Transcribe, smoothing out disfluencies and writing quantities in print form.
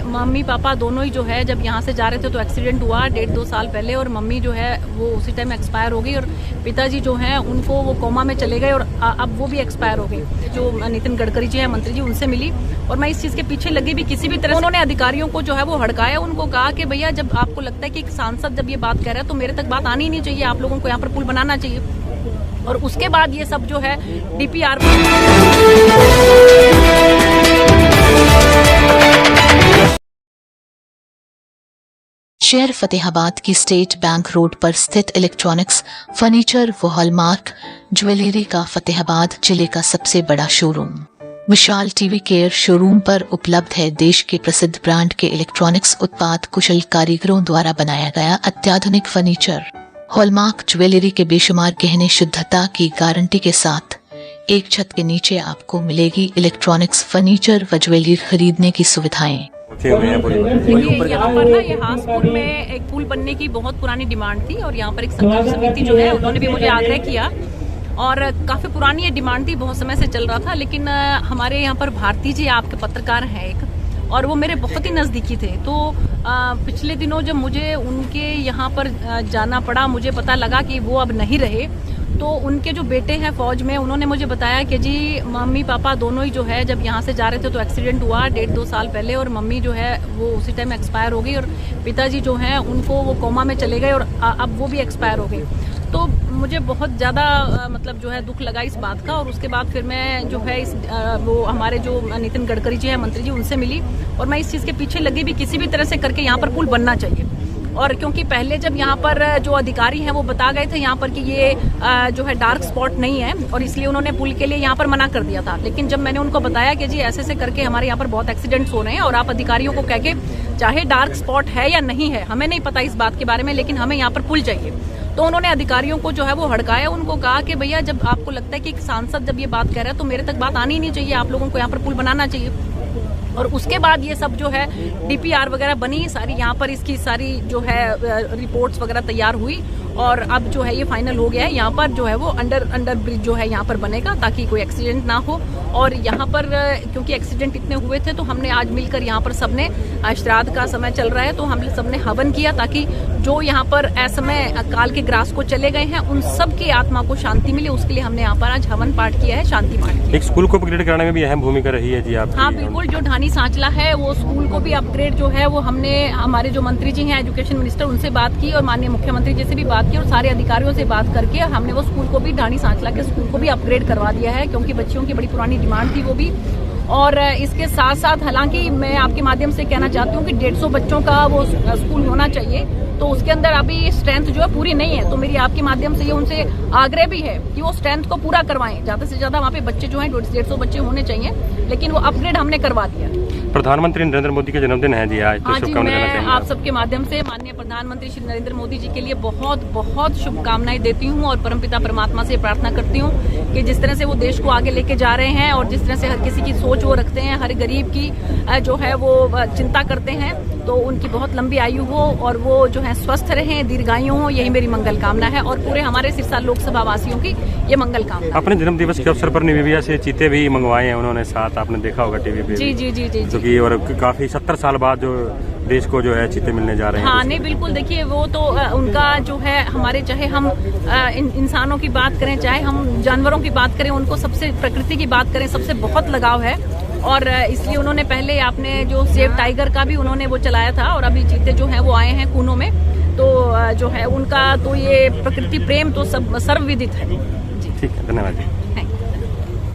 Mummy papa दोनों ही जो है जब यहाँ से जा रहे थे तो एक्सीडेंट हुआ 1.5-2 साल पहले, और मम्मी जो है वो उसी टाइम एक्सपायर हो गई, और पिताजी जो हैं उनको वो कोमा में चले गए और अब वो भी एक्सपायर हो गए। जो नितिन गडकरी जी हैं मंत्री जी, उनसे मिली और मैं इस चीज़ के पीछे लगी भी किसी भी तरह। उन्होंने अधिकारियों को जो है वो हड़काया, उनको कहा कि भैया जब आपको लगता है कि एक सांसद जब ये बात कह रहा है तो मेरे तक बात आनी ही नहीं चाहिए, आप लोगों को यहाँ पर पुल बनाना चाहिए। और उसके बाद ये सब जो है DPR शहर फतेहाबाद की स्टेट बैंक रोड पर स्थित इलेक्ट्रॉनिक्स, फर्नीचर व हॉलमार्क ज्वेलरी का फतेहाबाद जिले का सबसे बड़ा शोरूम विशाल टीवी केयर शोरूम पर उपलब्ध है। देश के प्रसिद्ध ब्रांड के इलेक्ट्रॉनिक्स उत्पाद कुशल कारीगरों द्वारा बनाया गया अत्याधुनिक फर्नीचर, हॉलमार्क ज्वेलरी के बेशुमार गहने शुद्धता की गारंटी के साथ एक छत के नीचे आपको मिलेगी इलेक्ट्रॉनिक्स, फर्नीचर व ज्वेलरी खरीदने की सुविधाएं। देखिए यहाँ पर ना ये हासपुर में एक पुल बनने की बहुत पुरानी डिमांड थी और यहाँ पर एक संकल्प समिति जो है उन्होंने भी मुझे आग्रह किया और काफी पुरानी ये डिमांड थी, बहुत समय से चल रहा था। लेकिन हमारे यहाँ पर भारती जी आपके पत्रकार हैं एक, और वो मेरे बहुत ही नजदीकी थे। तो पिछले दिनों जब मुझे उनके यहाँ पर जाना पड़ा, मुझे पता लगा कि वो अब नहीं रहे, तो उनके जो बेटे हैं फौज में, उन्होंने मुझे बताया कि जी मम्मी पापा दोनों ही जो है जब यहाँ से जा रहे थे तो एक्सीडेंट हुआ 1.5-2 साल पहले, और मम्मी जो है वो उसी टाइम एक्सपायर हो गई, और पिताजी जो हैं उनको वो कोमा में चले गए और अब वो भी एक्सपायर हो गए। तो मुझे बहुत ज़्यादा मतलब जो है दुख लगा इस बात का। और उसके बाद फिर मैं जो है वो हमारे जो नितिन गडकरी जी हैं मंत्री जी, उनसे मिली और मैं इस चीज़ के पीछे लगी भी किसी भी तरह से करके यहाँ पर पुल बनना चाहिए। और क्योंकि पहले जब यहाँ पर जो अधिकारी हैं वो बता गए थे यहाँ पर कि ये जो है डार्क स्पॉट नहीं है, और इसलिए उन्होंने पुल के लिए यहाँ पर मना कर दिया था। लेकिन जब मैंने उनको बताया कि जी ऐसे ऐसे करके हमारे यहाँ पर बहुत एक्सीडेंट्स हो रहे हैं और आप अधिकारियों को कह के, चाहे डार्क स्पॉट है या नहीं है, हमें नहीं पता इस बात के बारे में, लेकिन हमें यहाँ पर पुल चाहिए, तो उन्होंने अधिकारियों को जो है वो हड़काया, उनको कहा कि भैया जब आपको लगता है कि एक सांसद जब ये बात कह रहा है तो मेरे तक बात आनी ही नहीं चाहिए, आप लोगों को यहाँ पर पुल बनाना चाहिए। और उसके बाद ये सब जो है DPR वगैरह बनी सारी, यहाँ पर इसकी सारी जो है रिपोर्ट्स वगैरह तैयार हुई और अब जो है ये फाइनल हो गया है। यहाँ पर जो है वो अंडर ब्रिज जो है यहाँ पर बनेगा ताकि कोई एक्सीडेंट ना हो। और यहाँ पर क्योंकि एक्सीडेंट इतने हुए थे तो हमने आज मिलकर यहाँ पर सबने, श्राद्ध का समय चल रहा है तो हम सबने हवन किया ताकि जो यहाँ पर असमय अकाल के ग्रास को चले गए हैं उन सब की आत्मा को शांति मिले, उसके लिए हमने यहाँ पर आज हवन पाठ किया है, शांति पाठ। एक स्कूल को अपग्रेड कराने में भी अहम भूमिका रही है जी आप? हाँ बिल्कुल, जो ढानी सांचला है वो स्कूल को भी अपग्रेड जो है वो हमने हमारे जो मंत्री जी हैं एजुकेशन मिनिस्टर, उनसे बात की और माननीय मुख्यमंत्री जी से भी बात की और सारे अधिकारियों से बात करके हमने वो स्कूल को भी, ढानी सांचला के स्कूल को भी अपग्रेड करवा दिया है, क्योंकि बच्चियों की बड़ी पुरानी डिमांड थी वो भी। और इसके साथ साथ हालांकि मैं आपके माध्यम से कहना चाहती हूँ कि 150 बच्चों का वो स्कूल होना चाहिए, तो उसके अंदर अभी स्ट्रेंथ जो है पूरी नहीं है। तो मेरी आपके माध्यम से ये उनसे आग्रह भी है कि वो स्ट्रेंथ को पूरा करवाएं, ज्यादा से ज्यादा वहाँ पे बच्चे जो हैं 150 बच्चे होने चाहिए, लेकिन वो अपग्रेड हमने करवा दिया। प्रधानमंत्री नरेंद्र मोदी का जन्मदिन है जी आज, तो हाँ जी, मैं आप आप सबके माध्यम से माननीय प्रधानमंत्री श्री नरेंद्र मोदी जी के लिए बहुत बहुत शुभकामनाएं देती हूँ और परमपिता परमात्मा से प्रार्थना करती हूँ कि जिस तरह से वो देश को आगे लेके जा रहे हैं और जिस तरह से हर किसी की सोच वो रखते हैं, हर गरीब की जो है वो चिंता करते हैं, तो उनकी बहुत लंबी आयु हो और वो जो है स्वस्थ रहें, दीर्घायु हो, यही मेरी मंगल कामना है और पूरे हमारे सिरसा लोकसभा वासियों की ये मंगल कामना। अपने जन्म दिवस के अवसर पर निविया से चीते भी मंगवाए हैं उन्होंने साथ, आपने देखा होगा टीवी पे। जी जी जी जी जो कि और काफी 70 साल बाद जो देश को जो है चीते मिलने जा रहे हैं। हाँ नहीं बिल्कुल, देखिए वो तो उनका जो है हमारे, चाहे हम इंसानों की बात करें चाहे हम जानवरों की बात करें, उनको सबसे प्रकृति की बात करें सबसे बहुत लगाव है और इसलिए उन्होंने पहले आपने जो सेव टाइगर का भी उन्होंने वो चलाया था और अभी चीते जो है वो आए हैं कूनों में, तो जो है उनका तो ये प्रकृति प्रेम तो सब सर्वविदित है। ठीक है, धन्यवाद जी।